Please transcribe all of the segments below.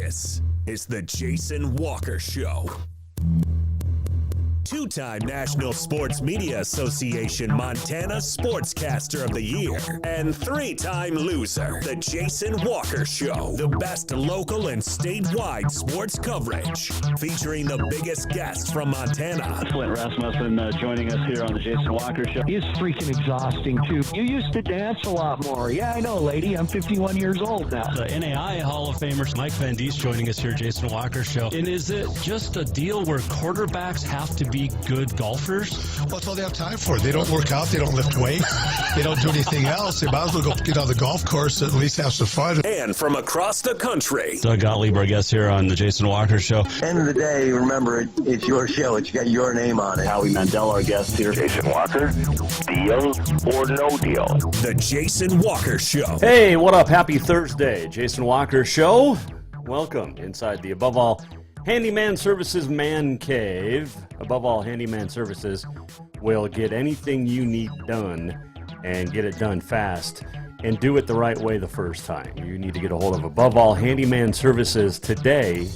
This is the Jason Walker Show. Two-time National Sports Media Association Montana Sportscaster of the Year and three-time loser, the Jason Walker Show. The best local and statewide sports coverage, featuring the biggest guests from Montana. Flint Rasmussen joining us here on the Jason Walker Show. He's freaking exhausting, too. You used to dance a lot more. Yeah, I know, lady. I'm 51 years old now. The NAI Hall of Famer Mike Van Diest joining us here, Jason Walker Show. And is it just a deal where quarterbacks have to be good golfers? Well, that's all they have time for. They don't work out. They don't lift weights. They don't do anything else. They might as well go get on the golf course and at least have some fun. And from across the country, Doug Gottlieb, our guest here on the Jason Walker Show. End of the day, remember, it's your show. It's got your name on it. Howie Mandel, our guest here. Jason Walker, deal or no deal? the Jason Walker Show. Hey, what up? Happy Thursday. Jason Walker Show. Welcome inside the Above All Handyman Services Man Cave. Above All Handyman Services will get anything you need done and get it done fast and do it the right way the first time. You need to get a hold of Above All Handyman Services today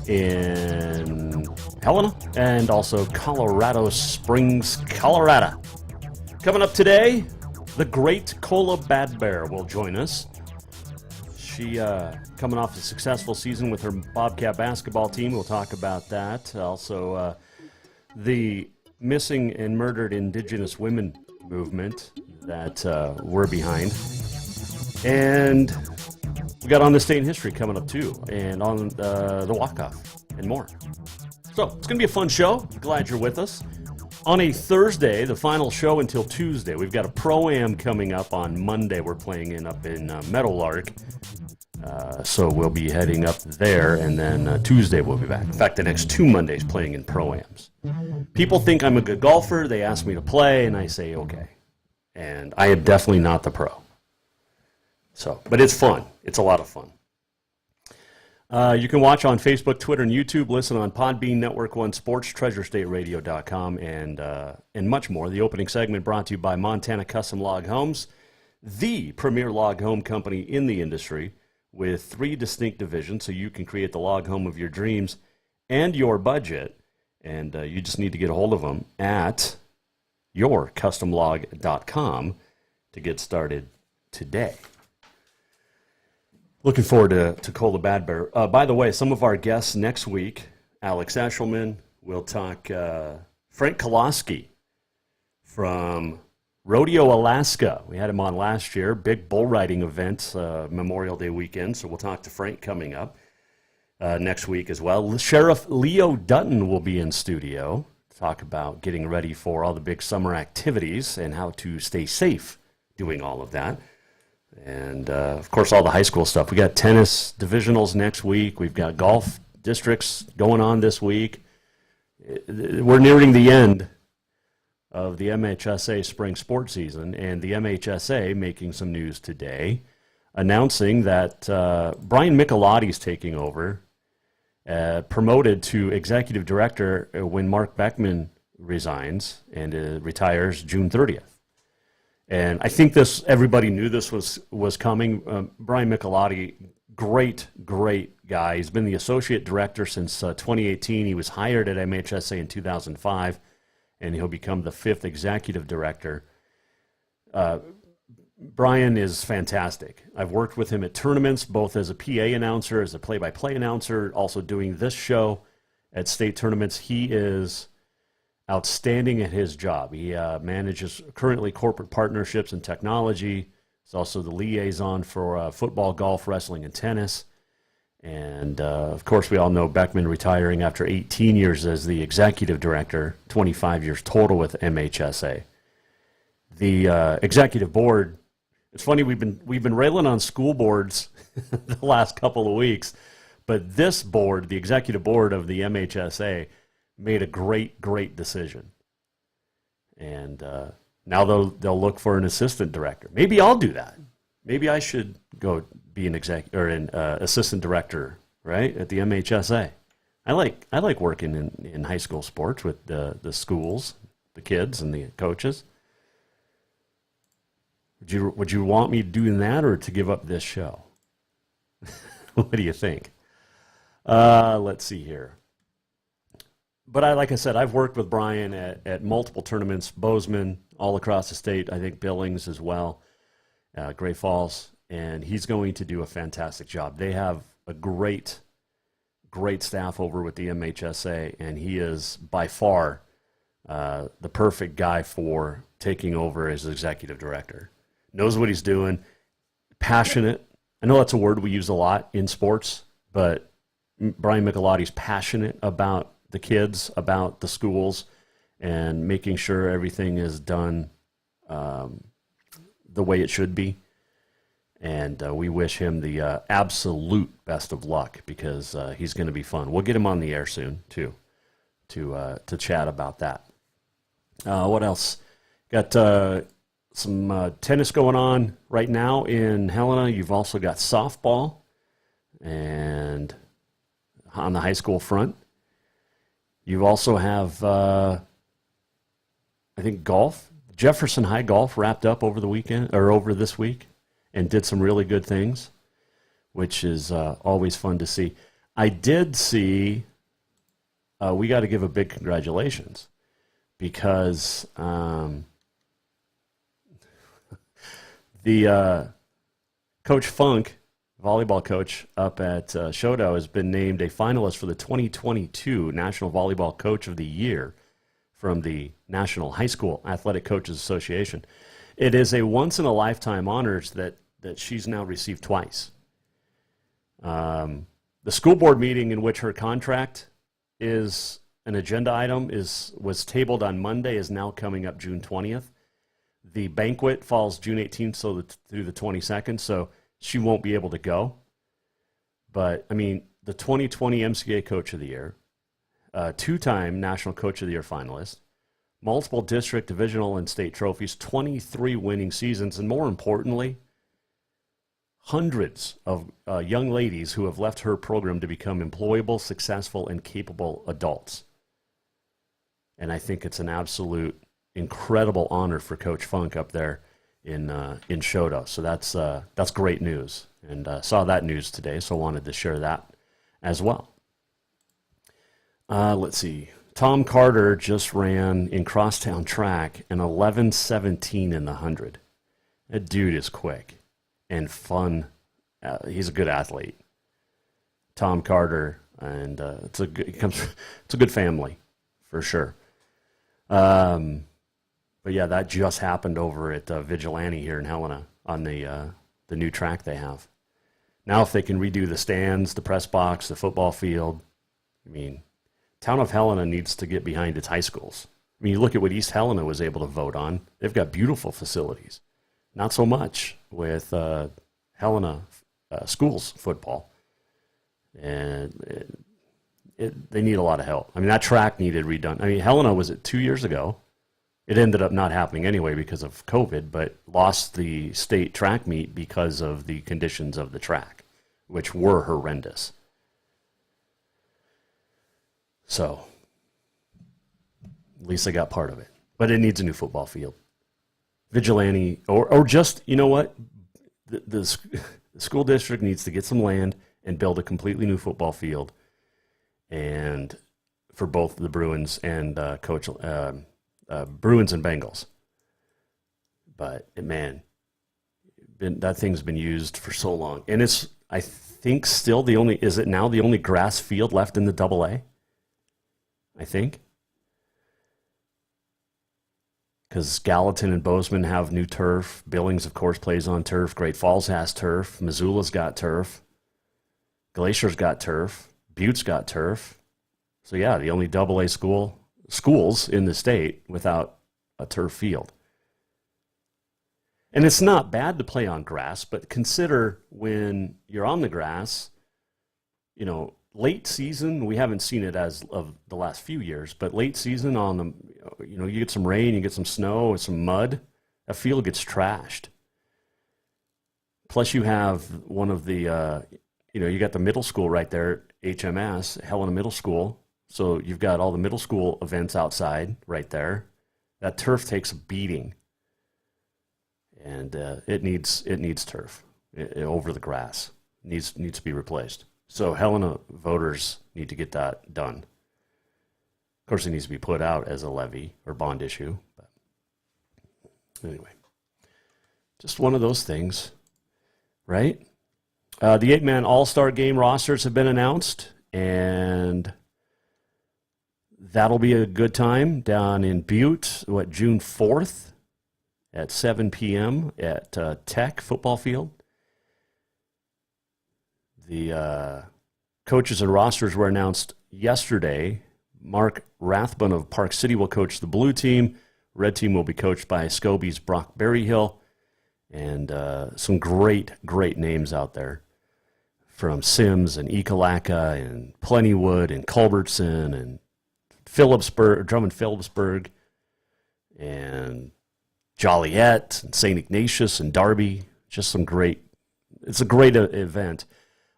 in Helena and also Colorado Springs, Colorado. Coming up today, the great Kola Bad Bear will join us. She coming off a successful season with her Bobcat basketball team. We'll talk about that. Also, the missing and murdered Indigenous women movement that we're behind. And we got On This Day in History coming up, too, and on the walk-off and more. So it's going to be a fun show. Glad you're with us. On a Thursday, the final show until Tuesday, we've got a Pro-Am coming up on Monday. We're playing up in Meadowlark. So we'll be heading up there, and then Tuesday we'll be back. In fact, the next 2 Mondays playing in Pro-Ams. People think I'm a good golfer. They ask me to play, and I say, okay. And I am definitely not the pro. So, but it's fun. It's a lot of fun. You can watch on Facebook, Twitter, and YouTube. Listen on Podbean, Network One Sports, TreasureStateRadio.com, and much more. The opening segment brought to you by Montana Custom Log Homes, the premier log home company in the industry, with 3 distinct divisions, so you can create the log home of your dreams and your budget. And you just need to get a hold of them at yourcustomlog.com to get started today. Looking forward to Kola Bad Bear. By the way, some of our guests next week, Alex Eshelman, we'll talk Frank Koloski from Rodeo, Alaska. We had him on last year. Big bull riding event, Memorial Day weekend. So we'll talk to Frank coming up next week as well. Sheriff Leo Dutton will be in studio to talk about getting ready for all the big summer activities and how to stay safe doing all of that. And, of course, all the high school stuff. We got tennis divisionals next week. We've got golf districts going on this week. We're nearing the end of the MHSA spring sports season, and the MHSA making some news today, announcing that Brian Michelotti is taking over, promoted to executive director when Mark Beckman resigns and retires June 30th. And I think everybody knew this was coming. Brian Michelotti, great guy. He's been the associate director since 2018. He was hired at MHSA in 2005. And he'll become the 5th executive director. Brian is fantastic. I've worked with him at tournaments, both as a PA announcer, as a play-by-play announcer, also doing this show at state tournaments. He is outstanding at his job. He manages currently corporate partnerships and technology. He's also the liaison for football, golf, wrestling, and tennis. And, of course, we all know Beckman retiring after 18 years as the executive director, 25 years total with MHSA. The executive board, it's funny, we've been railing on school boards the last couple of weeks, but this board, the executive board of the MHSA, made a great decision. And now they'll look for an assistant director. Maybe I'll do that. Maybe I should go be an assistant director, right, at the MHSA. I like working in high school sports with the schools, the kids, and the coaches. Would you want me doing that or to give up this show? What do you think? Let's see here. But like I said, I've worked with Brian at multiple tournaments, Bozeman, all across the state, I think Billings as well, Great Falls, and he's going to do a fantastic job. They have a great staff over with the MHSA, and he is by far the perfect guy for taking over as executive director. Knows what he's doing, passionate. I know that's a word we use a lot in sports, but Brian Michelotti's passionate about the kids, about the schools, and making sure everything is done the way it should be. And we wish him the absolute best of luck, because he's going to be fun. We'll get him on the air soon, too, to chat about that. What else? Got some tennis going on right now in Helena. You've also got softball, and on the high school front. You also have, I think, golf. Jefferson High Golf wrapped up over the weekend, or over this week, and did some really good things, which is always fun to see. I did see, we got to give a big congratulations, because the Coach Funk, volleyball coach up at Shodo, has been named a finalist for the 2022 National Volleyball Coach of the Year from the National High School Athletic Coaches Association. It is a once-in-a-lifetime honors that she's now received twice. The school board meeting in which her contract is an agenda item was tabled on Monday, is now coming up June 20th. The banquet falls June 18th through the 22nd, so she won't be able to go. But, I mean, the 2020 MCA Coach of the Year, two-time National Coach of the Year finalist, multiple district, divisional, and state trophies, 23 winning seasons, and more importantly, hundreds of young ladies who have left her program to become employable, successful, and capable adults. And I think it's an absolute incredible honor for Coach Funk up there in Shodo. So that's great news, and saw that news today, so wanted to share that as well. Let's see. Tom Carter just ran in crosstown track an 11:17 in the 100. That dude is quick and fun. He's a good athlete. Tom Carter, and it's a good family for sure. But yeah, that just happened over at Vigilante here in Helena on the new track they have. Now, if they can redo the stands, the press box, the football field, I mean, town of Helena needs to get behind its high schools. I mean, you look at what East Helena was able to vote on. They've got beautiful facilities. Not so much with Helena schools football. And they need a lot of help. I mean, that track needed redone. I mean, Helena, was it 2 years ago? It ended up not happening anyway because of COVID, but lost the state track meet because of the conditions of the track, which were horrendous. So, at least I got part of it. But it needs a new football field. Vigilante, or just, you know what? The school district needs to get some land and build a completely new football field, and for both the Bruins and Bruins and Bengals. But man, that thing's been used for so long, and it's, I think, still the only grass field left in the AA? I think, because Gallatin and Bozeman have new turf. Billings, of course, plays on turf. Great Falls has turf. Missoula's got turf. Glacier's got turf. Butte's got turf. So yeah, the only AA schools in the state without a turf field. And it's not bad to play on grass, but consider when you're on the grass, you know, late season, we haven't seen it as of the last few years, but late season on the, you know, you get some rain, you get some snow and some mud, that field gets trashed. Plus you have one of the, you got the middle school right there, HMS, Helena Middle School. So you've got all the middle school events outside right there. That turf takes a beating, and it needs turf over the grass. It needs to be replaced. So Helena voters need to get that done. Of course, it needs to be put out as a levy or bond issue. But anyway, just one of those things, right? The 8-man All-Star Game rosters have been announced, and that'll be a good time down in Butte, June 4th at 7 p.m. at Tech football field. The coaches and rosters were announced yesterday. Mark Rathbun of Park City will coach the blue team. Red team will be coached by Scobie's Brock Berryhill. And some great names out there from Sims and Ekalaka and Plentywood and Culbertson and Drummond Phillipsburg and Joliet and St. Ignatius and Darby. It's a great event.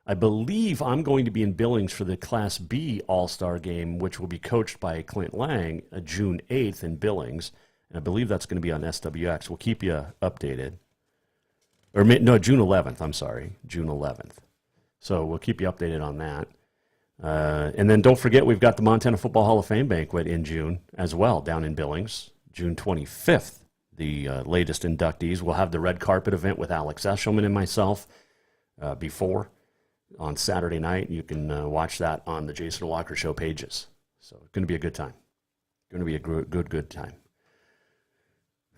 I believe I'm going to be in Billings for the Class B All-Star Game, which will be coached by Clint Lang, June 8th in Billings. And I believe that's going to be on SWX. We'll keep you updated. June 11th. I'm sorry, June 11th. So we'll keep you updated on that. And then don't forget, we've got the Montana Football Hall of Fame banquet in June as well, down in Billings, June 25th. The latest inductees. We'll have the red carpet event with Alex Eshelman and myself before on Saturday night. You can watch that on the Jason Walker Show pages. So it's going to be a good time. Going to be a good time.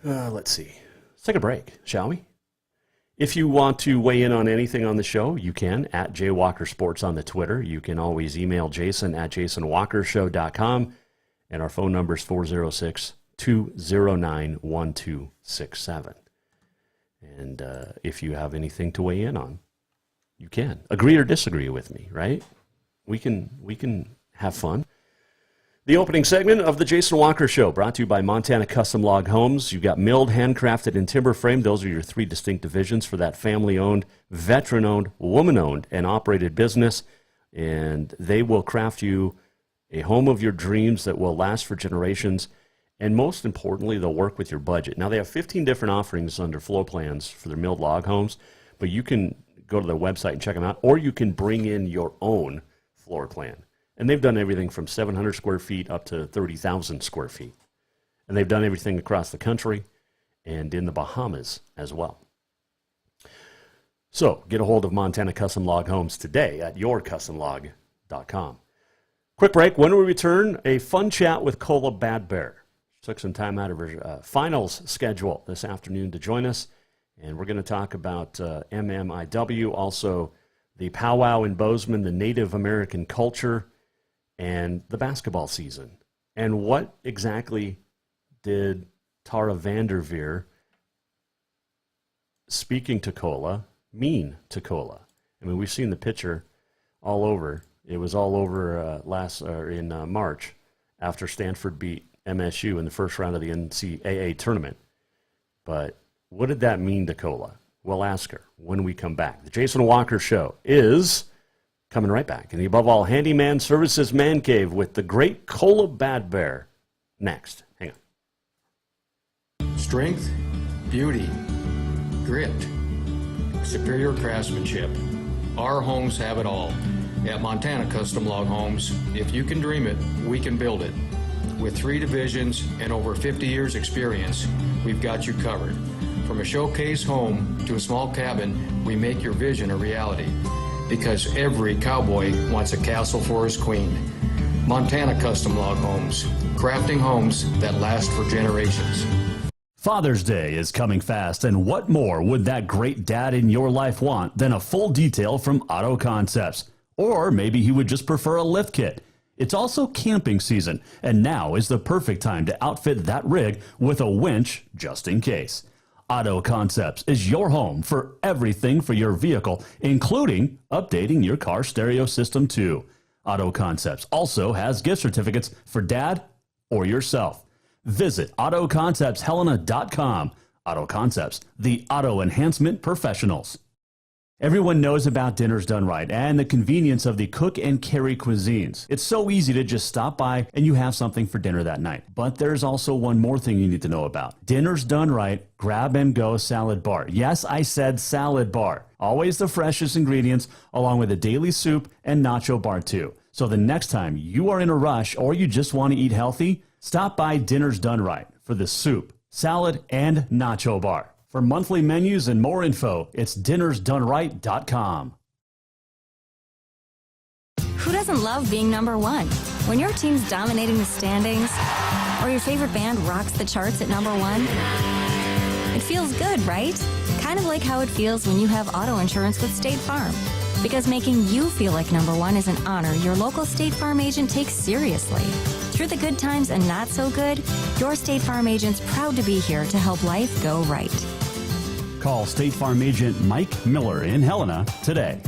Let's see. Let's take a break, shall we? If you want to weigh in on anything on the show, you can, at JWalkerSports on the Twitter. You can always email Jason at jasonwalkershow.com. And our phone number is 406-209-1267. And if you have anything to weigh in on, you can. Agree or disagree with me, right? We can have fun. The opening segment of the Jason Walker Show, brought to you by Montana Custom Log Homes. You've got milled, handcrafted, and timber frame. Those are your three distinct divisions for that family-owned, veteran-owned, woman-owned, and operated business. And they will craft you a home of your dreams that will last for generations. And most importantly, they'll work with your budget. Now, they have 15 different offerings under floor plans for their milled log homes, but you can go to their website and check them out, or you can bring in your own floor plan. And they've done everything from 700 square feet up to 30,000 square feet. And they've done everything across the country and in the Bahamas as well. So get a hold of Montana Custom Log Homes today at yourcustomlog.com. Quick break. When we return, a fun chat with Kola Bad Bear. Took some time out of her finals schedule this afternoon to join us. And we're going to talk about MMIW, also the powwow in Bozeman, the Native American culture, and the basketball season. And what exactly did Tara Vanderveer, speaking to Kola, mean to Kola? I mean, we've seen the picture all over. It was all over in March after Stanford beat MSU in the first round of the NCAA tournament. But what did that mean to Kola? We'll ask her when we come back. The Jason Walker Show is coming right back. And the Above All Handyman Services Man Cave with the great Kola Bad Bear next. Hang on. Strength, beauty, grit, superior craftsmanship. Our homes have it all. At Montana Custom Log Homes, if you can dream it, we can build it. With 3 divisions and over 50 years experience, we've got you covered. From a showcase home to a small cabin, we make your vision a reality. Because every cowboy wants a castle for his queen. Montana Custom Log Homes, crafting homes that last for generations. Father's Day is coming fast, and what more would that great dad in your life want than a full detail from Auto Concepts? Or maybe he would just prefer a lift kit. It's also camping season, and now is the perfect time to outfit that rig with a winch just in case. Auto Concepts is your home for everything for your vehicle, including updating your car stereo system too. Auto Concepts also has gift certificates for dad or yourself. Visit AutoConceptsHelena.com. Auto Concepts, the auto enhancement professionals. Everyone knows about Dinners Done Right and the convenience of the cook and carry cuisines. It's so easy to just stop by and you have something for dinner that night. But there's also one more thing you need to know about. Dinners Done Right Grab and Go Salad Bar. Yes, I said salad bar. Always the freshest ingredients, along with a daily soup and nacho bar too. So the next time you are in a rush or you just want to eat healthy, stop by Dinner's Done Right for the soup, salad, and nacho bar. For monthly menus and more info, it's dinnersdoneright.com. Who doesn't love being number one? When your team's dominating the standings, or your favorite band rocks the charts at number one, it feels good, right? Kind of like how it feels when you have auto insurance with State Farm. Because making you feel like number one is an honor your local State Farm agent takes seriously. Through the good times and not so good, your State Farm agent's proud to be here to help life go right. Call State Farm agent Mike Miller in Helena today.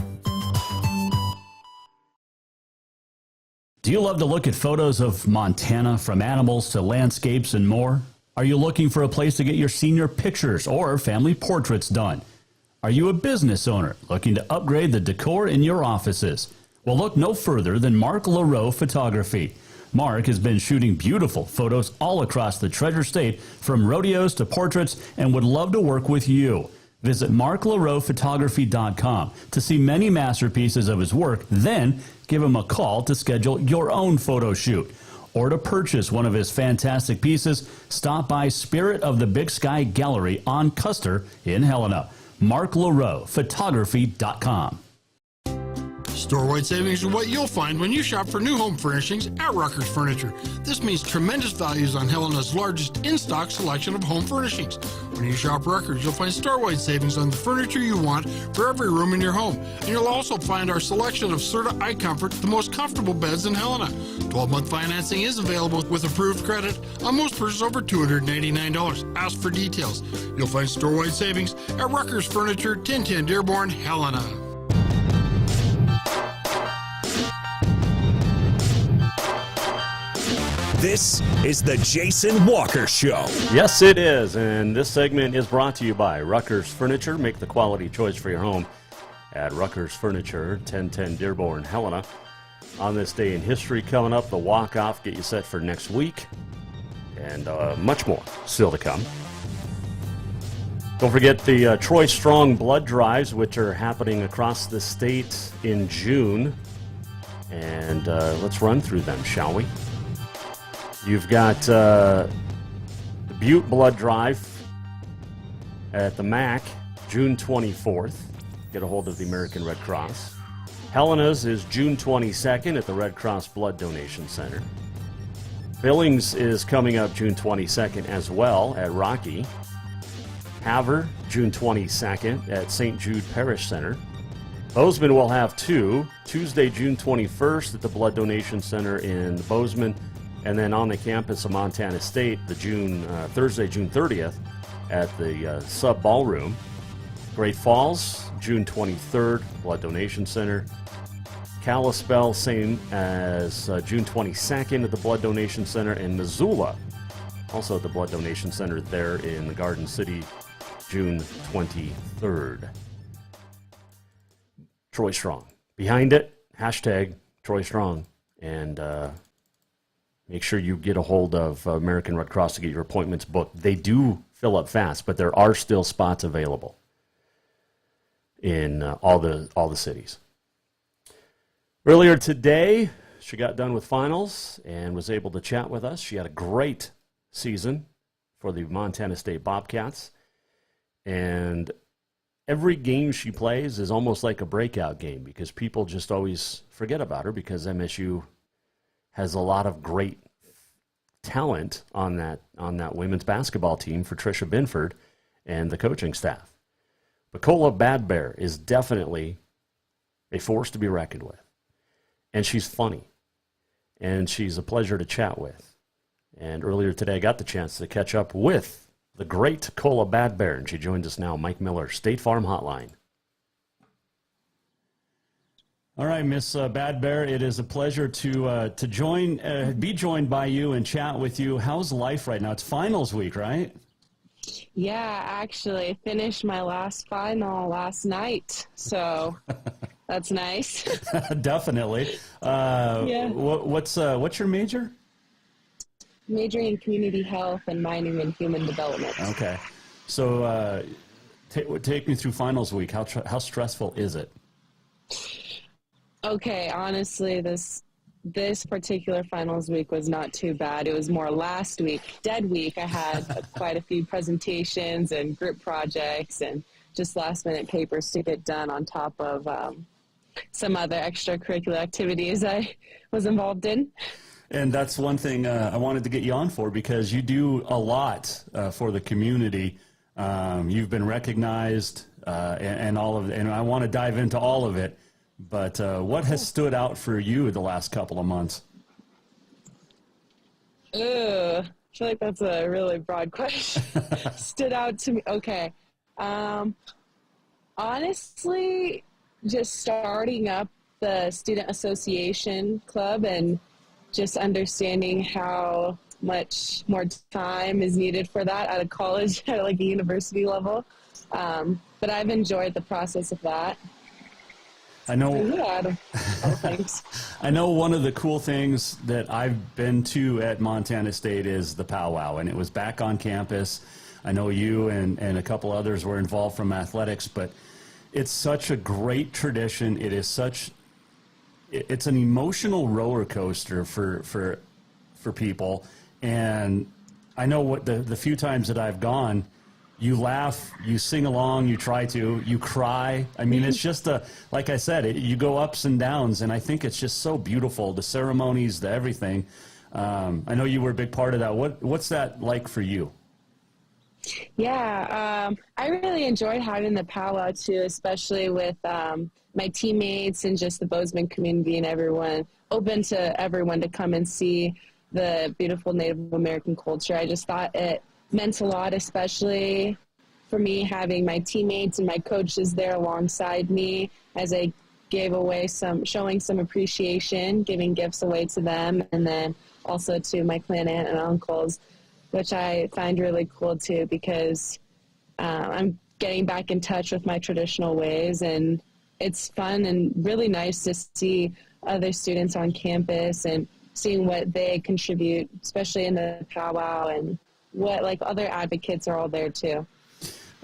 Do you love to look at photos of Montana, from animals to landscapes and more? Are you looking for a place to get your senior pictures or family portraits done? Are you a business owner looking to upgrade the decor in your offices? Well, look no further than Mark Laro Photography. Mark has been shooting beautiful photos all across the Treasure State, from rodeos to portraits, and would love to work with you. Visit marklarophotography.com to see many masterpieces of his work, then give him a call to schedule your own photo shoot. Or to purchase one of his fantastic pieces, stop by Spirit of the Big Sky Gallery on Custer in Helena. marklarophotography.com. Store-wide savings are what you'll find when you shop for new home furnishings at Rucker's Furniture. This means tremendous values on Helena's largest in-stock selection of home furnishings. When you shop Rucker's, you'll find store-wide savings on the furniture you want for every room in your home. And you'll also find our selection of Serta iComfort, the most comfortable beds in Helena. 12-month financing is available with approved credit on most purchases over $289. Ask for details. You'll find store-wide savings at Rucker's Furniture, 1010 Dearborn, Helena. This is the Jason Walker Show. Yes, it is, and this segment is brought to you by Rucker's Furniture. Make the quality choice for your home at Rucker's Furniture, 1010 Dearborn, Helena. On this day in history coming up, the walk-off, get you set for next week, and much more still to come. Don't forget the Troy Strong blood drives, which are happening across the state in June, and let's run through them, shall we? You've got the Butte Blood Drive at the MAC, June 24th. Get a hold of the American Red Cross. Helena's is June 22nd at the Red Cross Blood Donation Center. Billings is coming up June 22nd as well at Rocky. Havre, June 22nd at St. Jude Parish Center. Bozeman will have two. Tuesday, June 21st at the Blood Donation Center in Bozeman. And then on the campus of Montana State, Thursday, June 30th, at the Sub Ballroom. Great Falls, June 23rd, Blood Donation Center. Kalispell, same as June 22nd at the Blood Donation Center. And Missoula, also at the Blood Donation Center there in the Garden City, June 23rd. Troy Strong. Behind it, hashtag Troy Strong. And make sure you get a hold of American Red Cross to get your appointments booked. They do fill up fast, but there are still spots available in all the cities. Earlier today, she got done with finals and was able to chat with us. She had a great season for the Montana State Bobcats. And every game she plays is almost like a breakout game because people just always forget about her because MSU has a lot of great talent on that women's basketball team for Tricia Binford and the coaching staff. But Kola Bad Bear is definitely a force to be reckoned with. And she's funny. And she's a pleasure to chat with. And earlier today I got the chance to catch up with the great Kola Bad Bear, and she joins us now, Mike Miller, State Farm Hotline. All right, Miss Bad Bear, it is a pleasure to be joined by you and chat with you. How's life right now? It's finals week, right? Yeah, actually, I finished my last final last night, so that's nice. Definitely. Yeah. What's your major? Majoring in community health and minoring in human development. Okay. So Take me through finals week. How stressful is it? Okay, honestly, this particular finals week was not too bad. It was more last week, dead week. I had quite a few presentations and group projects and just last-minute papers to get done on top of some other extracurricular activities I was involved in. And that's one thing I wanted to get you on for, because you do a lot for the community. You've been recognized and all of it, and I want to dive into all of it. But what has stood out for you the last couple of months? I feel like that's a really broad question. Stood out to me. Okay. Honestly, just starting up the student association club and just understanding how much more time is needed for that at a college, at like a university level. But I've enjoyed the process of that. I know. Thanks. I know one of the cool things that I've been to at Montana State is the powwow, and it was back on campus. I know you and a couple others were involved from athletics, but it's such a great tradition. It's an emotional roller coaster for people, and I know what the few times that I've gone, you laugh, you sing along, you try to, you cry. I mean, it's just like I said, you go ups and downs, and I think it's just so beautiful, the ceremonies, the everything. I know you were a big part of that. What's that like for you? Yeah, I really enjoyed having the powwow too, especially with my teammates and just the Bozeman community and everyone, open to everyone to come and see the beautiful Native American culture. I just thought it meant a lot, especially for me, having my teammates and my coaches there alongside me as I gave away showing some appreciation, giving gifts away to them, and then also to my clan aunt and uncles, which I find really cool too, because I'm getting back in touch with my traditional ways, and it's fun and really nice to see other students on campus and seeing what they contribute, especially in the powwow, and what like other advocates are all there too.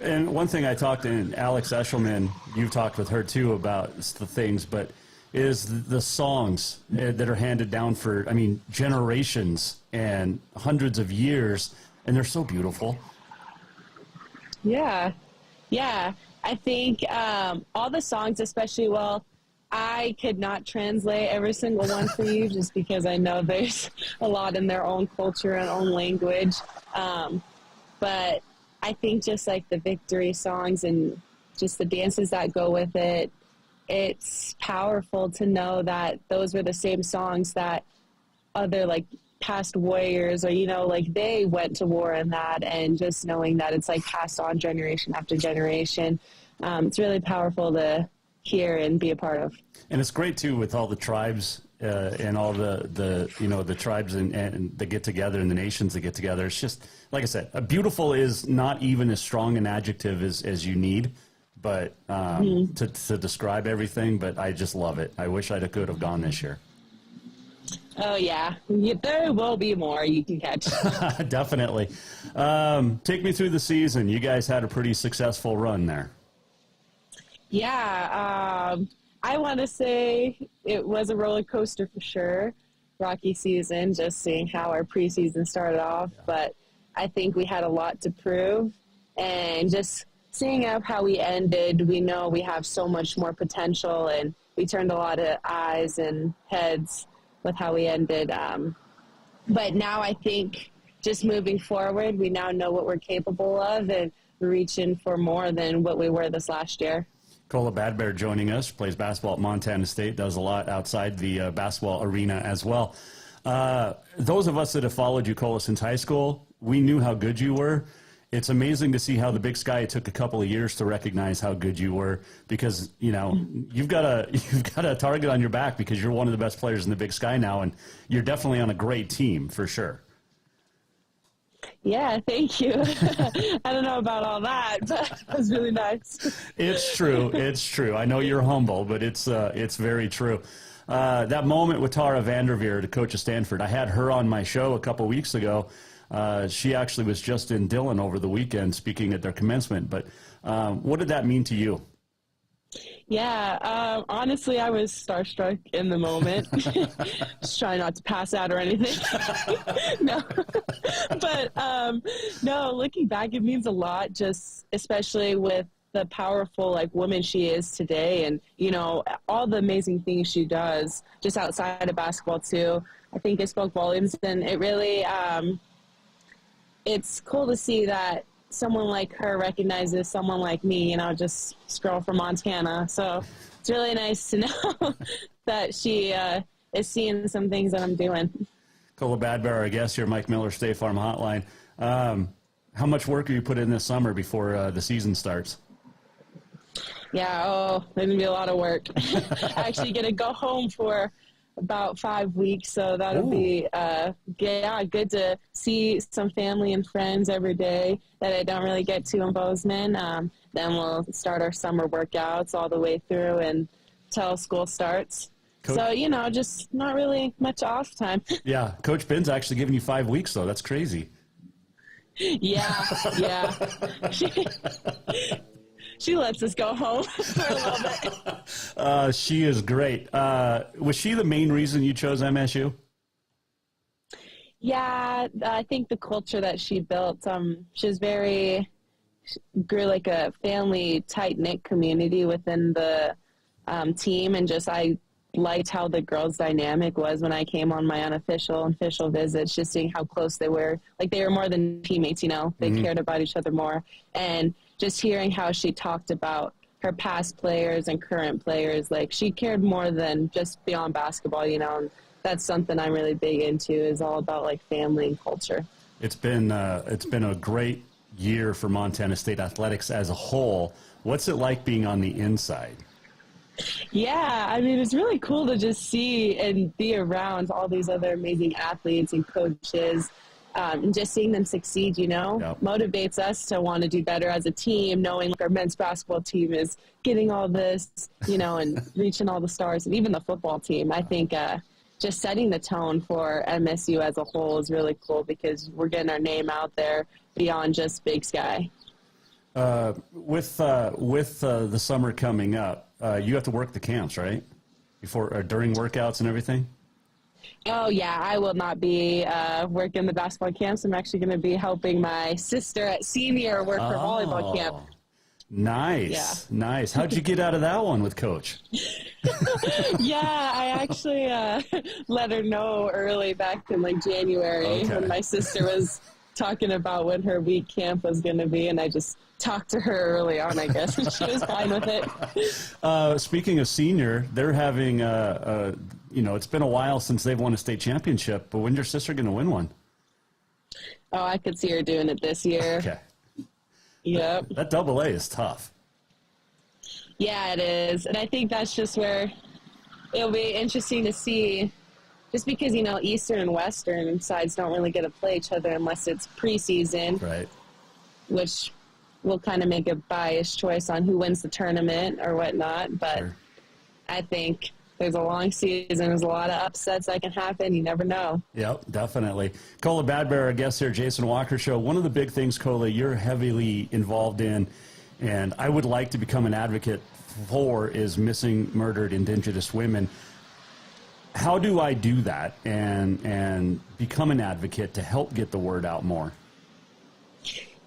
And one thing I talked to Alex Eshelman, you've talked with her too about the things, but is the songs that are handed down for, I mean, generations and hundreds of years, and they're so beautiful. Yeah. I think all the songs, especially, well, I could not translate every single one for you just because I know there's a lot in their own culture and own language. But I think just like the victory songs and just the dances that go with it, it's powerful to know that those were the same songs that other like past warriors or, you know, like they went to war in that, and just knowing that it's like passed on generation after generation. It's really powerful to hear and be a part of. And it's great too with all the tribes and all the you know, the tribes and that get together and the nations that get together. It's just, like I said, beautiful is not even as strong an adjective as you need, but to describe everything. But I just love it. I wish I could have gone this year. Oh yeah, there will be more you can catch. Definitely. Take me through the season. You guys had a pretty successful run there. Yeah, I want to say it was a roller coaster for sure. Rocky season, just seeing how our preseason started off, but I think we had a lot to prove, and just seeing up how we ended, we know we have so much more potential, and we turned a lot of eyes and heads with how we ended. But now I think just moving forward, we now know what we're capable of, and we're reaching for more than what we were this last year. Kola Bad Bear joining us, plays basketball at Montana State, does a lot outside the basketball arena as well. Those of us that have followed you, Kola, since high school, we knew how good you were. It's amazing to see how the Big Sky, it took a couple of years to recognize how good you were, because, you know, you've got a target on your back because you're one of the best players in the Big Sky now, and you're definitely on a great team for sure. Yeah, thank you. I don't know about all that, but it was really nice. It's true. It's true. I know you're humble, but it's very true. That moment with Tara Vanderveer, the coach of Stanford, I had her on my show a couple weeks ago. She actually was just in Dillon over the weekend speaking at their commencement. But what did that mean to you? Yeah, honestly, I was starstruck in the moment. Just trying not to pass out or anything. No, but no, looking back, it means a lot, just especially with the powerful woman she is today, and all the amazing things she does just outside of basketball too. I think it spoke volumes, and it really it's cool to see that someone like her recognizes someone like me, just this girl from Montana. So it's really nice to know that she is seeing some things that I'm doing. Kola Bad Bear, our guest here, Mike Miller, State Farm Hotline. How much work have you put in this summer before the season starts? Yeah, there's going to be a lot of work. I actually get to go home for about 5 weeks, so that'll be good to see some family and friends every day that I don't really get to in Bozeman. Then we'll start our summer workouts all the way through until school starts. Coach, so, just not really much off time. Yeah, Coach Ben's actually giving you 5 weeks, though. That's crazy. Yeah. She lets us go home for a little bit. She is great. Was she the main reason you chose MSU? Yeah, I think the culture that she built, she grew like a family, tight-knit community within the team, and I liked how the girls' dynamic was when I came on my unofficial and official visits, just seeing how close they were. Like, they were more than teammates, They cared about each other more. And just hearing how she talked about her past players and current players, she cared more than just beyond basketball, and that's something I'm really big into, is all about, family and culture. It's been a great year for Montana State athletics as a whole. What's it like being on the inside? Yeah, it's really cool to just see and be around all these other amazing athletes and coaches, and just seeing them succeed, motivates us to want to do better as a team, knowing our men's basketball team is getting all this, and reaching all the stars, and even the football team. I think just setting the tone for MSU as a whole is really cool, because we're getting our name out there beyond just Big Sky. With the summer coming up, you have to work the camps, right? Before or during workouts and everything? Oh, yeah. I will not be working the basketball camps. I'm actually going to be helping my sister at senior work her volleyball camp. Nice. Yeah. Nice. How'd you get out of that one with Coach? Yeah, I actually let her know early back in January when my sister was talking about when her week camp was going to be, and I just talked to her early on, I guess, and she was fine with it. Speaking of senior, they're having it's been a while since they've won a state championship, but when's your sister going to win one? Oh, I could see her doing it this year. Okay. Yep. That double A is tough. Yeah, it is. And I think that's just where it'll be interesting to see, just because, Eastern and Western sides don't really get to play each other unless it's preseason. Right. Which will kind of make a biased choice on who wins the tournament or whatnot. But sure. I think there's a long season. There's a lot of upsets that can happen. You never know. Yep, definitely. Kola Bad Bear, our guest here, Jason Walker Show. One of the big things, Kola, you're heavily involved in, and I would like to become an advocate for, is missing, murdered Indigenous women. How do I do that and become an advocate to help get the word out more?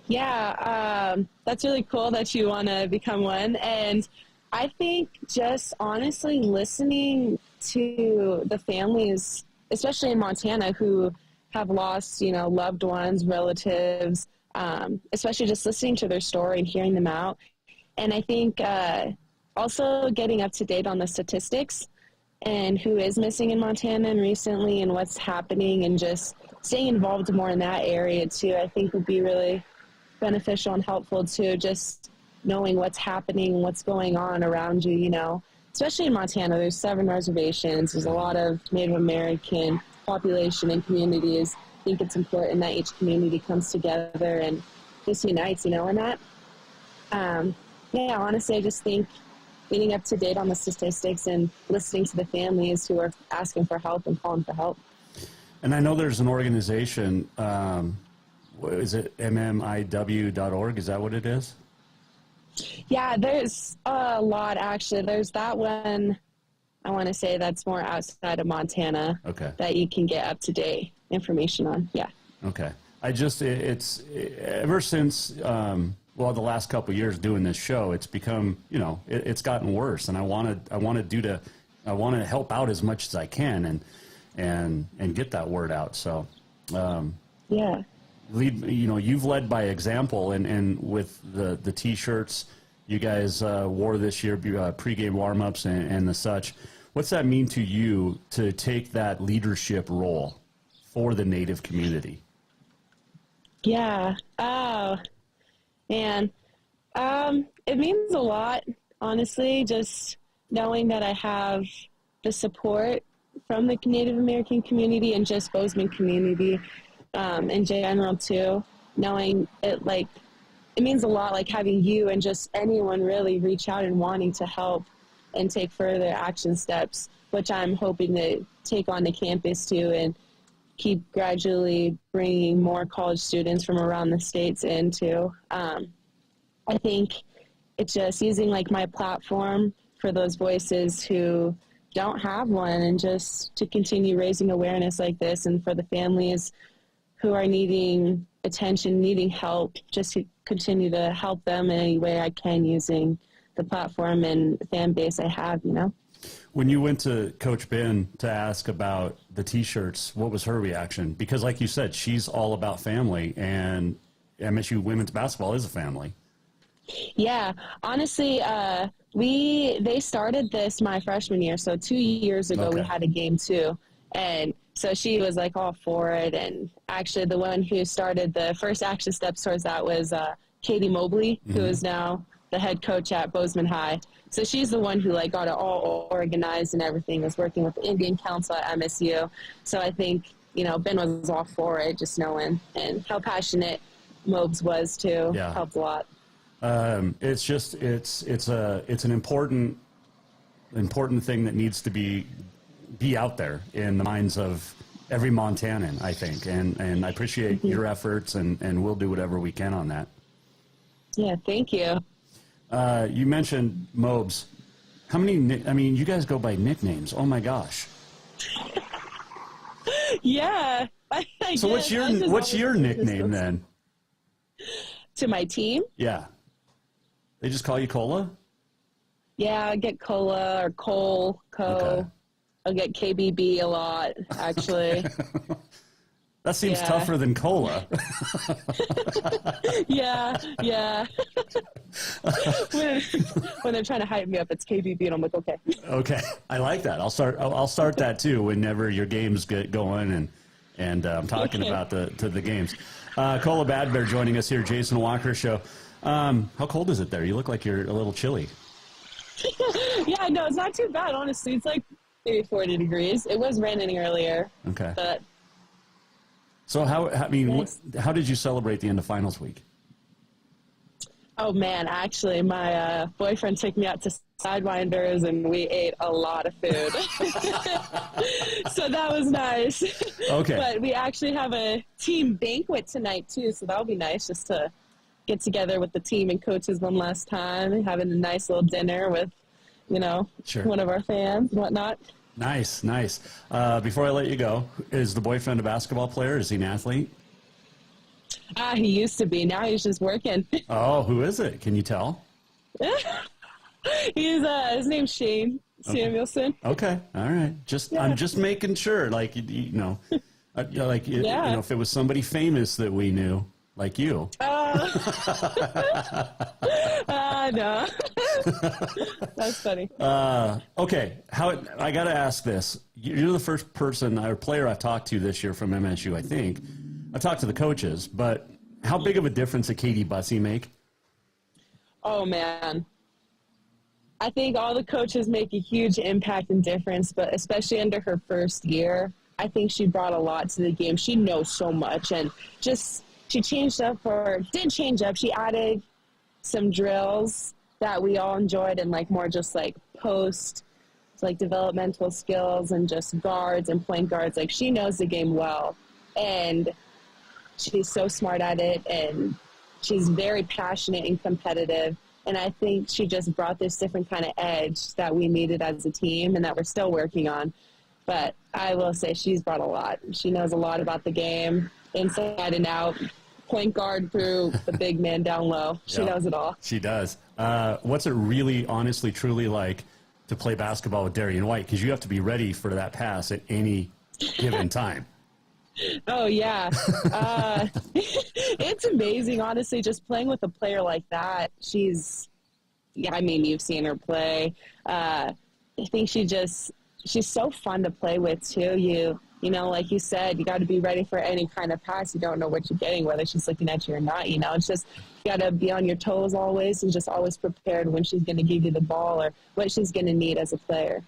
Yeah, that's really cool that you want to become one. And I think just honestly listening to the families, especially in Montana, who have lost, loved ones, relatives, especially just listening to their story and hearing them out. And I think also getting up to date on the statistics and who is missing in Montana and recently, and what's happening, and just staying involved more in that area too, I think would be really beneficial and helpful too, just knowing what's happening, what's going on around you, especially in Montana. There's 7 reservations. There's a lot of Native American population and communities. I think it's important that each community comes together and just unites, in that. Honestly, I just think getting up to date on the statistics and listening to the families who are asking for help and calling for help. And I know there's an organization is it MMIW.org? Is that what it is? Yeah, there's a lot, actually. There's that one, I want to say, that's more outside of Montana. Okay. That you can get up-to-date information on. Yeah. Okay. It's ever since, the last couple of years doing this show, it's become, it's gotten worse. And I want to help out as much as I can and get that word out. So, yeah. You've led by example, and with the T-shirts you guys wore this year, pregame warm-ups and the such. What's that mean to you to take that leadership role for the Native community? Yeah. Oh, man. It means a lot, honestly, just knowing that I have the support from the Native American community and just Bozeman community in general, too. Knowing it, it means a lot, having you and just anyone really reach out and wanting to help and take further action steps, which I'm hoping to take on the campus, too, and keep gradually bringing more college students from around the states into. I think it's just using my platform for those voices who don't have one, and just to continue raising awareness like this, and for the families who are needing attention, needing help, just to continue to help them in any way I can using the platform and fan base I have, When you went to Coach Ben to ask about the T-shirts, what was her reaction? Because like you said, she's all about family, and MSU women's basketball is a family. Yeah, honestly, they started this my freshman year, so 2 years ago we had a game too, and so she was all for it. And actually, the one who started the first action steps towards that was Katie Mobley, who is now the head coach at Bozeman High. So she's the one who got it all organized and everything, was working with the Indian Council at MSU. So I think, Ben was all for it, just knowing, and how passionate Mobes was too. Yeah. Helped a lot. It's an important thing that needs to be out there in the minds of every Montanan, I think. And I appreciate your efforts, and we'll do whatever we can on that. Yeah, thank you. You mentioned Mobes. How many, you guys go by nicknames. Oh my gosh. Yeah. So what's your nickname then? To my team? Yeah. They just call you Kola? Yeah, I get Kola or Cole, Okay. I'll get KBB a lot, actually. That seems tougher than Kola. Yeah. when they're trying to hype me up, it's KBB, and I'm like, okay. Okay, I like that. I'll start that too whenever your games get going, and I'm talking about the games. Kola Bad Bear joining us here, Jason Walker Show. How cold is it there? You look like you're a little chilly. Yeah, no, it's not too bad, honestly. It's maybe 40 degrees. It was raining earlier. Okay. But so how did you celebrate the end of finals week? Oh man, actually, my boyfriend took me out to Sidewinders, and we ate a lot of food. So that was nice. Okay. But we actually have a team banquet tonight too, so that'll be nice, just to get together with the team and coaches one last time, and having a nice little dinner with, Sure. one of our fans and whatnot. Nice. Before I let you go, is the boyfriend a basketball player? Is he an athlete? He used to be. Now he's just working. Oh, who is it? Can you tell? His name's Shane Samuelson. Okay. All right. I'm just making sure, if it was somebody famous that we knew, like you. No. That's funny. Okay. I got to ask this. You're the first person or player I've talked to this year from MSU, I think. I've talked to the coaches, but how big of a difference did Katie Bussey make? Oh, man. I think all the coaches make a huge impact and difference, but especially under her first year, I think she brought a lot to the game. She knows so much, and she changed up didn't change up. She added some drills that we all enjoyed, and more just post, developmental skills, and just guards and point guards. She knows the game well. And she's so smart at it, and she's very passionate and competitive. And I think she just brought this different kind of edge that we needed as a team and that we're still working on. But I will say she's brought a lot. She knows a lot about the game, inside and out, point guard through the big man down low. She knows it all. She does. What's it really, honestly, truly like to play basketball with Darian White? Because you have to be ready for that pass at any given time. Oh, yeah. It's amazing, honestly, just playing with a player like that. You've seen her play. I think she's so fun to play with, too. You know, like you said, you got to be ready for any kind of pass. You don't know what you're getting, whether she's looking at you or not. You know, it's just you got to be on your toes always and just always prepared when she's going to give you the ball or what she's going to need as a player.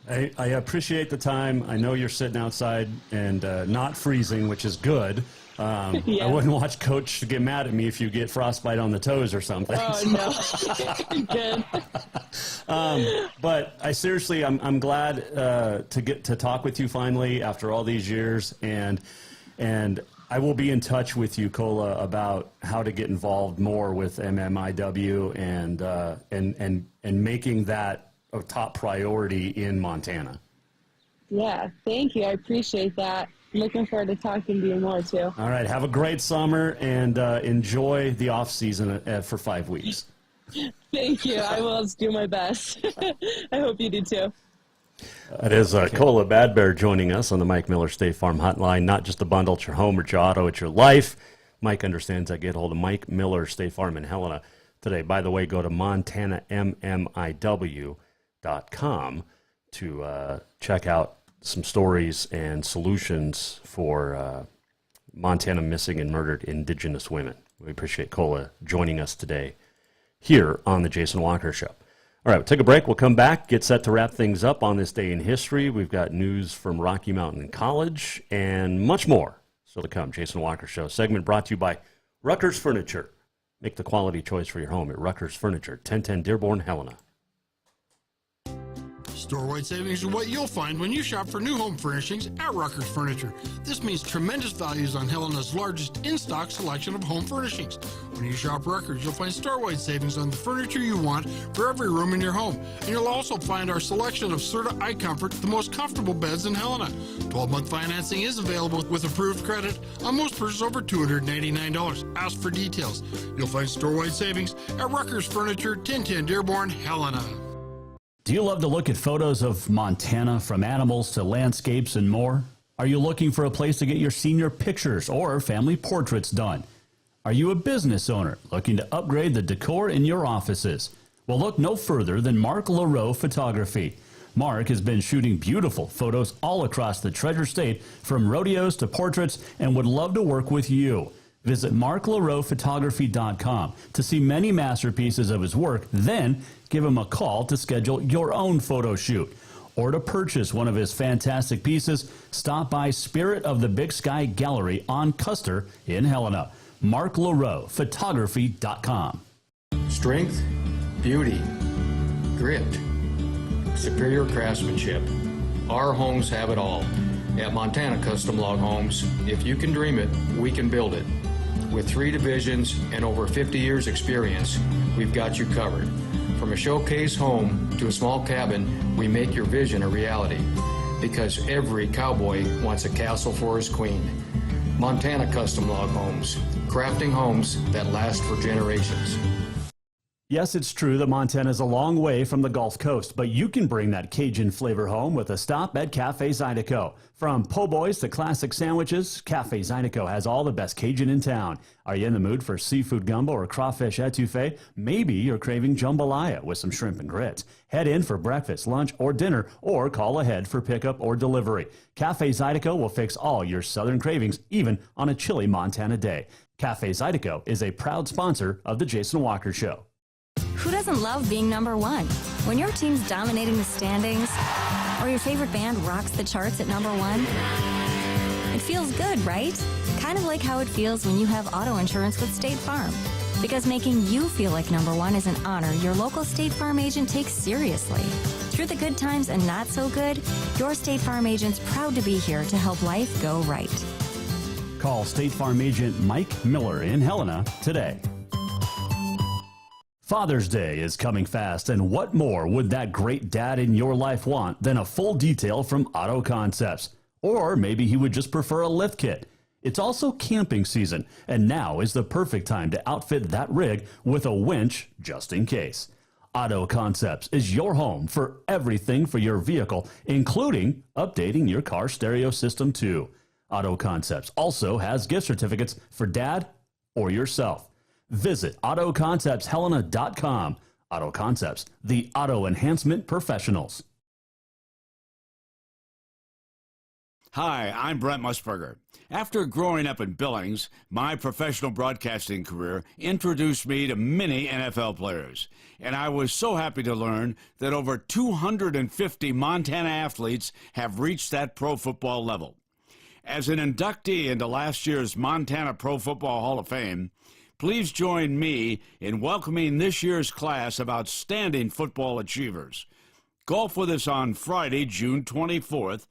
I appreciate the time. I know you're sitting outside and not freezing, which is good. I wouldn't watch Coach get mad at me if you get frostbite on the toes or something. Oh, no. Good. But I'm glad to get to talk with you finally after all these years, and I will be in touch with you, Kola, about how to get involved more with MMIW and making that a top priority in Montana. Yeah, thank you. I appreciate that. Looking forward to talking to you more, too. All right. Have a great summer and enjoy the off season for 5 weeks. Thank you. I will do my best. I hope you do, too. That is Kola Bad Bear joining us on the Mike Miller State Farm Hotline. Not just a bundle, it's your home, it's your auto, it's your life. Mike understands. I get hold of Mike Miller State Farm in Helena today. By the way, go to MontanaMMIW.com to check out some stories and solutions for Montana missing and murdered Indigenous women. We appreciate Kola joining us today here on the Jason Walker Show. All right, we'll take a break. We'll come back, get set to wrap things up on this day in history. We've got news from Rocky Mountain College and much more still to come. Jason Walker Show segment brought to you by Ruckers Furniture. Make the quality choice for your home at Ruckers Furniture, 1010 Dearborn, Helena. Store-wide savings are what you'll find when you shop for new home furnishings at Ruckers Furniture. This means tremendous values on Helena's largest in-stock selection of home furnishings. When you shop Ruckers, you'll find store-wide savings on the furniture you want for every room in your home. And you'll also find our selection of Serta iComfort, the most comfortable beds in Helena. 12-month financing is available with approved credit on most purchases over $299. Ask for details. You'll find store-wide savings at Ruckers Furniture, 1010 Dearborn, Helena. Do you love to look at photos of Montana, from animals to landscapes and more? Are you looking for a place to get your senior pictures or family portraits done? Are you a business owner looking to upgrade the decor in your offices? Well, look no further than Mark Laro Photography. Mark has been shooting beautiful photos all across the Treasure State, from rodeos to portraits, and would love to work with you. Visit marklarophotography.com to see many masterpieces of his work, then give him a call to schedule your own photo shoot. Or to purchase one of his fantastic pieces, stop by Spirit of the Big Sky Gallery on Custer in Helena. marklarophotography.com. Strength, beauty, grit, superior craftsmanship. Our homes have it all. At Montana Custom Log Homes, if you can dream it, we can build it. With 3 divisions and over 50 years experience, we've got you covered. From a showcase home to a small cabin, we make your vision a reality. Because every cowboy wants a castle for his queen. Montana Custom Log Homes, crafting homes that last for generations. Yes, it's true that Montana is a long way from the Gulf Coast, but you can bring that Cajun flavor home with a stop at Cafe Zydeco. From po' boys to classic sandwiches, Cafe Zydeco has all the best Cajun in town. Are you in the mood for seafood gumbo or crawfish etouffee? Maybe you're craving jambalaya with some shrimp and grits. Head in for breakfast, lunch, or dinner, or call ahead for pickup or delivery. Cafe Zydeco will fix all your southern cravings, even on a chilly Montana day. Cafe Zydeco is a proud sponsor of The Jason Walker Show. Who doesn't love being number one? When your team's dominating the standings, or your favorite band rocks the charts at number one, it feels good, right? Kind of like how it feels when you have auto insurance with State Farm. Because making you feel like number one is an honor your local State Farm agent takes seriously. Through the good times and not so good, your State Farm agent's proud to be here to help life go right. Call State Farm agent Mike Miller in Helena today. Father's Day is coming fast, and what more would that great dad in your life want than a full detail from Auto Concepts? Or maybe he would just prefer a lift kit. It's also camping season, and now is the perfect time to outfit that rig with a winch just in case. Auto Concepts is your home for everything for your vehicle, including updating your car stereo system too. Auto Concepts also has gift certificates for dad or yourself. Visit AutoConceptsHelena.com. Auto Concepts, the auto enhancement professionals. Hi, I'm Brent Musburger. After growing up in Billings, my professional broadcasting career introduced me to many NFL players, and I was so happy to learn that over 250 Montana athletes have reached that pro football level. As an inductee into last year's Montana Pro Football Hall of Fame, please join me in welcoming this year's class of outstanding football achievers. Golf with us on Friday, June 24th.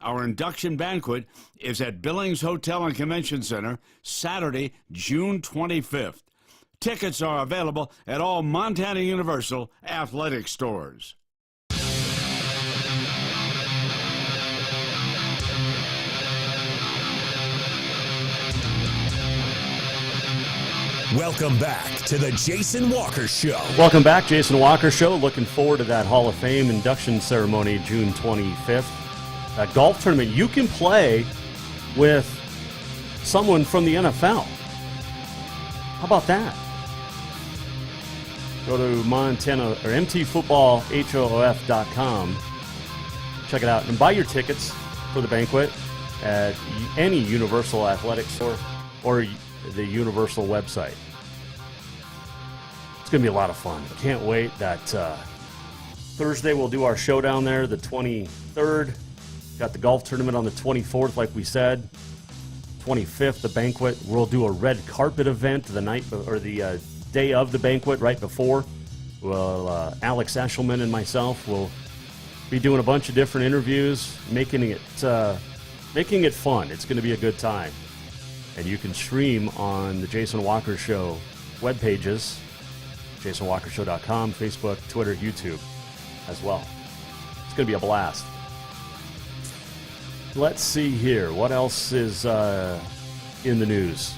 Our induction banquet is at Billings Hotel and Convention Center, Saturday, June 25th. Tickets are available at all Montana Universal athletic stores. Welcome back to the Jason Walker Show. Welcome back, Jason Walker Show. Looking forward to that Hall of Fame induction ceremony June 25th. That golf tournament, you can play with someone from the NFL. How about that? Go to Montana or mtfootballhoof.com. Check it out and buy your tickets for the banquet at any Universal Athletic store or the Universal website. It's going to be a lot of fun. Can't wait. That Thursday we'll do our show down there, the 23rd. Got the golf tournament on the 24th, like we said. 25th, the banquet. We'll do a red carpet event the night or the day of the banquet, right before. Well, Alex Eshelman and myself will be doing a bunch of different interviews, making it fun. It's going to be a good time. And you can stream on the Jason Walker Show web pages, jasonwalkershow.com, Facebook, Twitter, YouTube as well. It's going to be a blast. Let's see here. What else is in the news?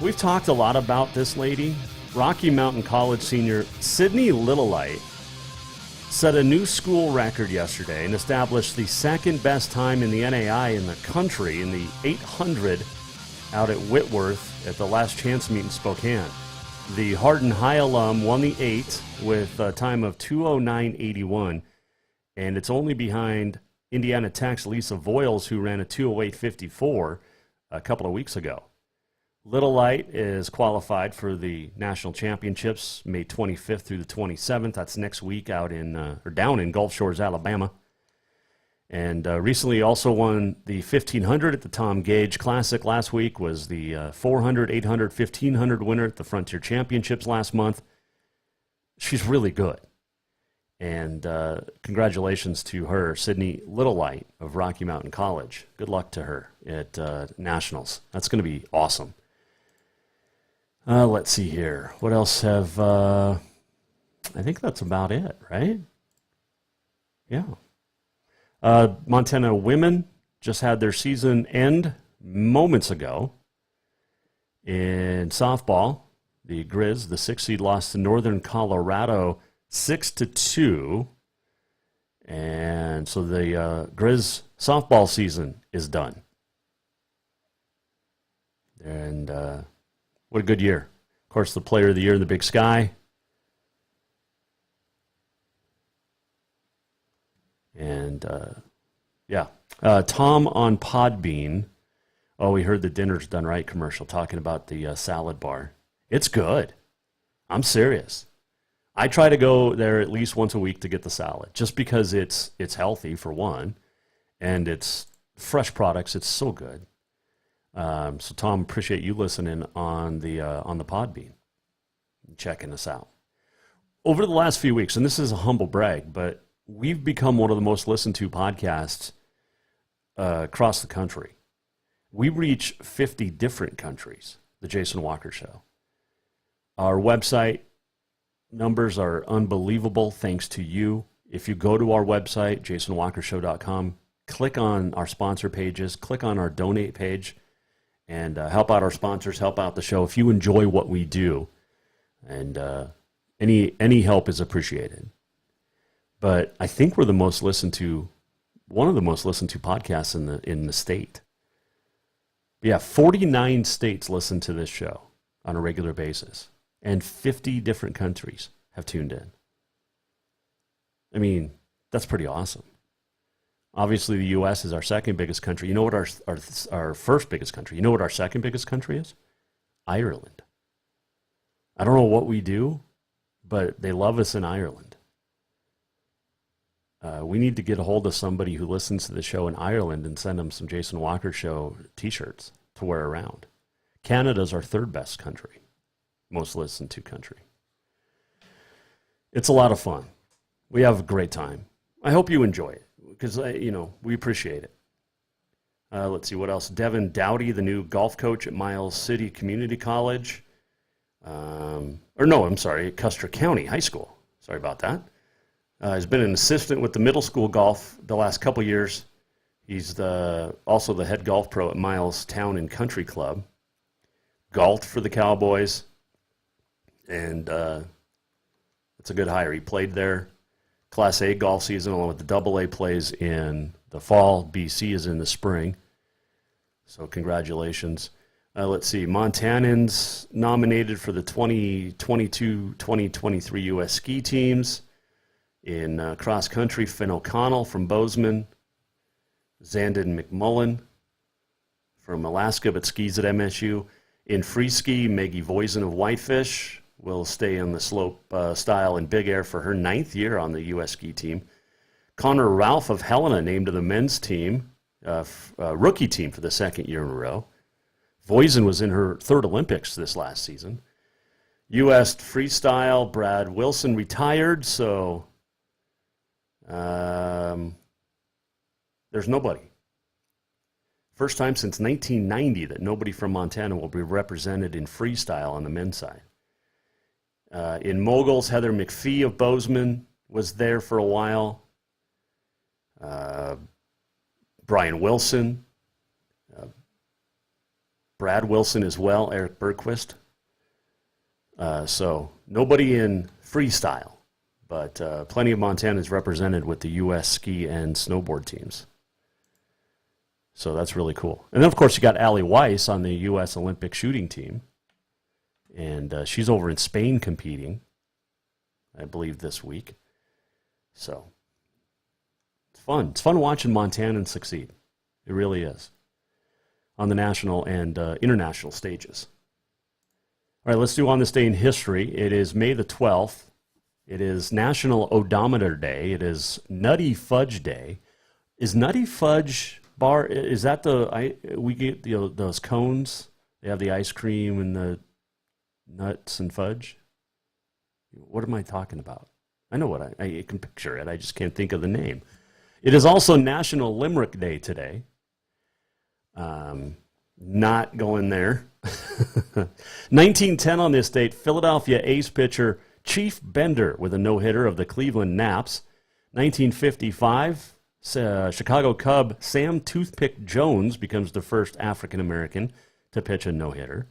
We've talked a lot about this lady. Rocky Mountain College senior Sydney Littlelight set a new school record yesterday and established the second best time in the NAI in the country in the 800 out at Whitworth at the Last Chance meet in Spokane. The Hardin High alum won the 8 with a time of 2:09.81, and it's only behind Indiana Tech's Lisa Voiles, who ran a 2:08.54 a couple of weeks ago. Littlelight is qualified for the national championships May 25th through the 27th. That's next week out down in Gulf Shores, Alabama. And recently also won the 1500 at the Tom Gage Classic last week, was the 400, 800, 1500 winner at the Frontier Championships last month. She's really good. And congratulations to her, Sydney Littlelight of Rocky Mountain College. Good luck to her at Nationals. That's going to be awesome. Let's see here. What else have... I think that's about it, right? Yeah. Montana women just had their season end moments ago. In softball, the Grizz, the 6th seed, lost to Northern Colorado 6-2. And so the Grizz softball season is done. And what a good year. Of course, the player of the year in the Big Sky. And, Tom on Podbean. Oh, we heard the Dinner's Done Right commercial talking about the salad bar. It's good. I'm serious. I try to go there at least once a week to get the salad, just because it's healthy, for one, and it's fresh products. It's so good. So, Tom, appreciate you listening on the Podbean and checking us out. Over the last few weeks, and this is a humble brag, but we've become one of the most listened to podcasts across the country. We reach 50 different countries, The Jason Walker Show. Our website numbers are unbelievable thanks to you. If you go to our website, jasonwalkershow.com, click on our sponsor pages, click on our donate page, and help out our sponsors, help out the show. If you enjoy what we do, and any help is appreciated. But I think we're one of the most listened to podcasts in the state. Yeah, 49 states listen to this show on a regular basis, and 50 different countries have tuned in. I mean, that's pretty awesome. Obviously, the U.S. is our second biggest country. You know what our first biggest country? You know what our second biggest country is? Ireland. I don't know what we do, but they love us in Ireland. We need to get a hold of somebody who listens to the show in Ireland and send them some Jason Walker Show t-shirts to wear around. Canada's our third best country, most listened to country. It's a lot of fun. We have a great time. I hope you enjoy it because, we appreciate it. Let's see what else. Devin Dowdy, the new golf coach at Miles City Community College. Custer County High School. Sorry about that. He's been an assistant with the middle school golf the last couple years. He's also the head golf pro at Miles Town and Country Club. Golfed for the Cowboys, and it's a good hire. He played there. Class A golf season, along with the Double A plays in the fall. BC is in the spring. So congratulations. Let's see. Montanans nominated for the 2022-2023 U.S. ski teams. In cross country, Finn O'Connell from Bozeman. Zandon McMullen from Alaska, but skis at MSU. In free ski, Maggie Voisin of Whitefish will stay on the slope style and big air for her 9th year on the U.S. ski team. Connor Ralph of Helena named to the men's team, rookie team for the 2nd year in a row. Voisin was in her 3rd Olympics this last season. U.S. freestyle, Brad Wilson retired, so there's nobody. First time since 1990 that nobody from Montana will be represented in freestyle on the men's side. In moguls, Heather McPhee of Bozeman was there for a while. Brian Wilson. Brad Wilson as well, Eric Bergquist. So nobody in freestyle, but plenty of Montanans represented with the U.S. ski and snowboard teams. So that's really cool. And then, of course, you got Allie Weiss on the U.S. Olympic shooting team. And she's over in Spain competing, I believe, this week. So it's fun. It's fun watching Montanans succeed. It really is. On the national and international stages. All right, let's do On This Day in History. It is May the 12th. It is National Odometer Day. It is Nutty Fudge Day. Is Nutty Fudge bar, is that we get those cones? They have the ice cream and the nuts and fudge? What am I talking about? I know what I can picture it. I just can't think of the name. It is also National Limerick Day today. Not going there. 1910 on this date, Philadelphia ace pitcher Chief Bender with a no-hitter of the Cleveland Naps. 1955, Chicago Cub Sam Toothpick Jones becomes the first African-American to pitch a no-hitter.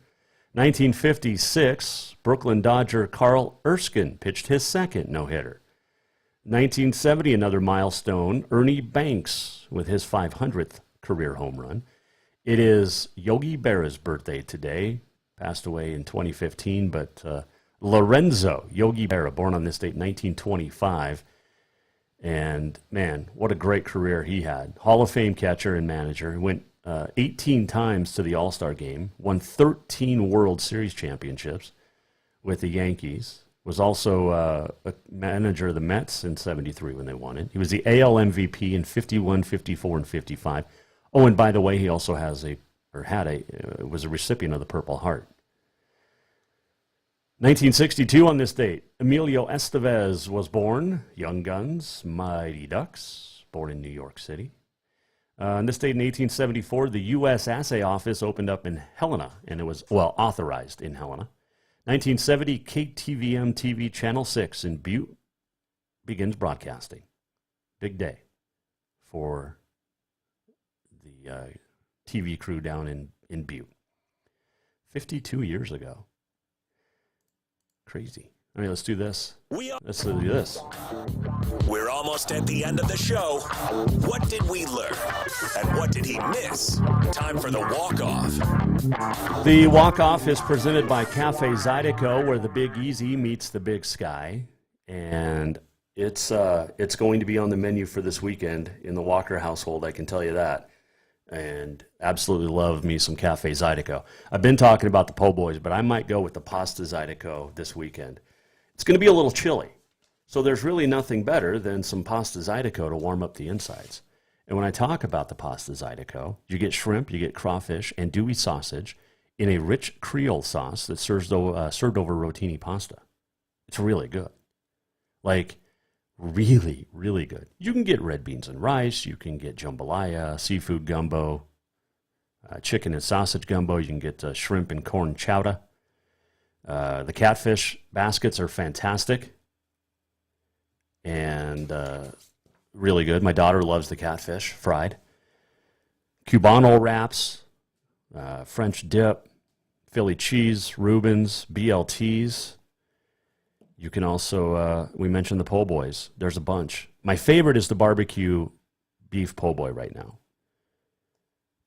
1956, Brooklyn Dodger Carl Erskine pitched his second no-hitter. 1970, another milestone, Ernie Banks with his 500th career home run. It is Yogi Berra's birthday today, passed away in 2015, but Lorenzo Yogi Berra, born on this date, 1925. And, man, what a great career he had. Hall of Fame catcher and manager. He went 18 times to the All-Star game, won 13 World Series championships with the Yankees, was also a manager of the Mets in 73 when they won it. He was the AL MVP in 51, 54, and 55. Oh, and by the way, he also was a recipient of the Purple Heart. 1962 on this date, Emilio Estevez was born. Young Guns, Mighty Ducks, born in New York City. On this date in 1874, the U.S. Assay Office opened up in Helena, and it was, well, authorized in Helena. 1970, KTVM TV Channel 6 in Butte begins broadcasting. Big day for the TV crew down in Butte. 52 years ago. Crazy. All right, let's do this. Let's do this. We're almost at the end of the show. What did we learn? And what did he miss? Time for the walk-off. The walk-off is presented by Cafe Zydeco, where the Big Easy meets the Big Sky. And it's going to be on the menu for this weekend in the Walker household, I can tell you that. And absolutely love me some Cafe Zydeco. I've been talking about the po' boys, but I might go with the pasta Zydeco this weekend. It's going to be a little chilly, so there's really nothing better than some pasta Zydeco to warm up the insides. And when I talk about the pasta Zydeco, you get shrimp, you get crawfish, and Dewey sausage in a rich Creole sauce that's served over rotini pasta. It's really good. Like, really, really good. You can get red beans and rice. You can get jambalaya, seafood gumbo, chicken and sausage gumbo. You can get shrimp and corn chowder. The catfish baskets are fantastic and really good. My daughter loves the catfish fried. Cubano wraps, French dip, Philly cheese, Reubens, BLTs. You can also, we mentioned the po' boys. There's a bunch. My favorite is the barbecue beef po' boy right now.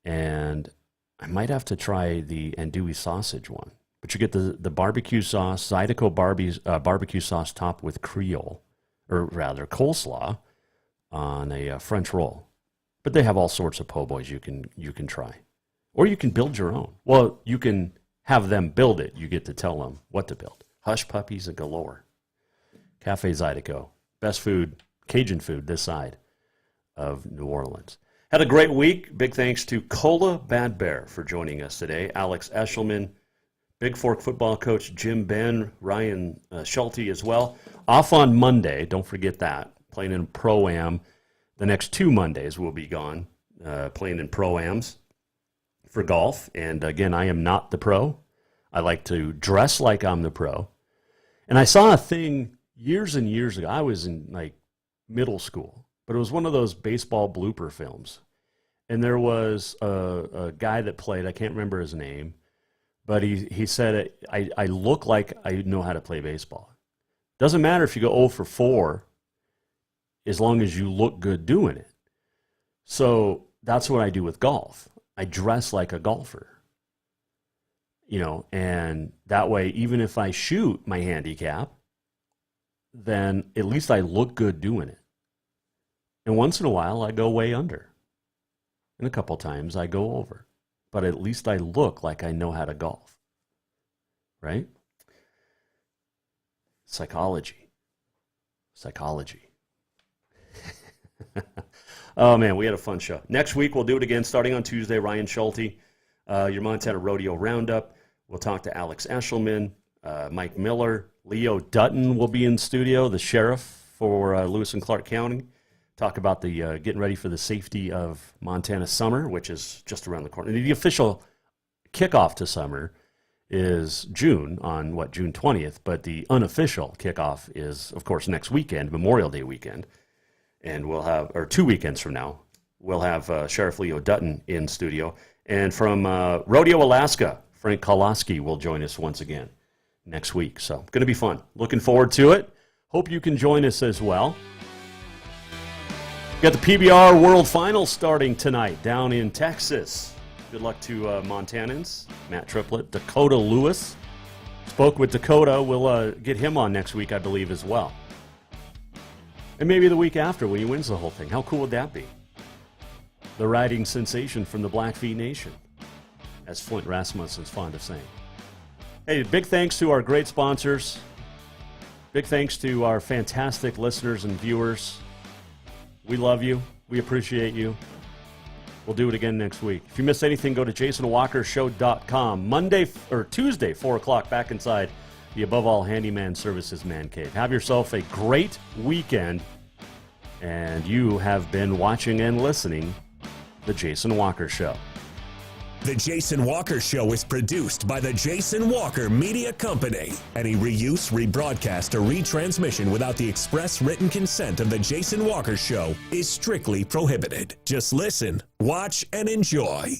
And I might have to try the andouille sausage one. But you get the barbecue sauce, Zydeco barbecue sauce topped with Creole, or rather coleslaw, on a French roll. But they have all sorts of po' boys you can try. Or you can build your own. Well, you can have them build it. You get to tell them what to build. Hush puppies and galore. Cafe Zydeco. Best food, Cajun food this side of New Orleans. Had a great week. Big thanks to Kola Bad Bear for joining us today. Alex Eshelman, Big Fork football coach Jim Ben, Ryan Schulte as well. Off on Monday, don't forget that. Playing in Pro-Am. The next 2 Mondays will be gone, playing in Pro-Ams for golf. And again, I am not the pro. I like to dress like I'm the pro. And I saw a thing years and years ago. I was in like middle school, but it was one of those baseball blooper films. And there was a guy that played, I can't remember his name, but he said, I look like I know how to play baseball. Doesn't matter if you go 0 for 4, as long as you look good doing it. So that's what I do with golf. I dress like a golfer. You know, and that way, even if I shoot my handicap, then at least I look good doing it. And once in a while, I go way under. And a couple times, I go over. But at least I look like I know how to golf. Right? Psychology. Oh, man, we had a fun show. Next week, we'll do it again, starting on Tuesday. Ryan Schulte, your Montana Rodeo Roundup. We'll talk to Alex Eshelman, Mike Miller. Leo Dutton will be in studio, the sheriff for Lewis and Clark County. Talk about the getting ready for the safety of Montana summer, which is just around the corner. The official kickoff to summer is June, on June 20th, but the unofficial kickoff is, of course, next weekend, Memorial Day weekend. And we'll have, or 2 weekends from now, we'll have Sheriff Leo Dutton in studio. And from Rodeo, Alaska, Frank Koloski will join us once again next week. So, going to be fun. Looking forward to it. Hope you can join us as well. Got the Pbr World Finals starting tonight down in Texas. Good luck to Montanans. Matt Triplett, Dakota Lewis. Spoke with Dakota. We'll get him on next week, I believe, as well. And maybe the week after when he wins the whole thing. How cool would that be? The riding sensation from the Blackfeet Nation, as Flint Rasmussen's fond of saying. Hey, big thanks to our great sponsors. Big thanks to our fantastic listeners and viewers. We love you. We appreciate you. We'll do it again next week. If you miss anything, go to jasonwalkershow.com. Tuesday, 4 o'clock, back inside the Above All Handyman Services Man Cave. Have yourself a great weekend. And you have been watching and listening The Jason Walker Show. The Jason Walker Show is produced by the Jason Walker Media Company. Any reuse, rebroadcast, or retransmission without the express written consent of the Jason Walker Show is strictly prohibited. Just listen, watch, and enjoy.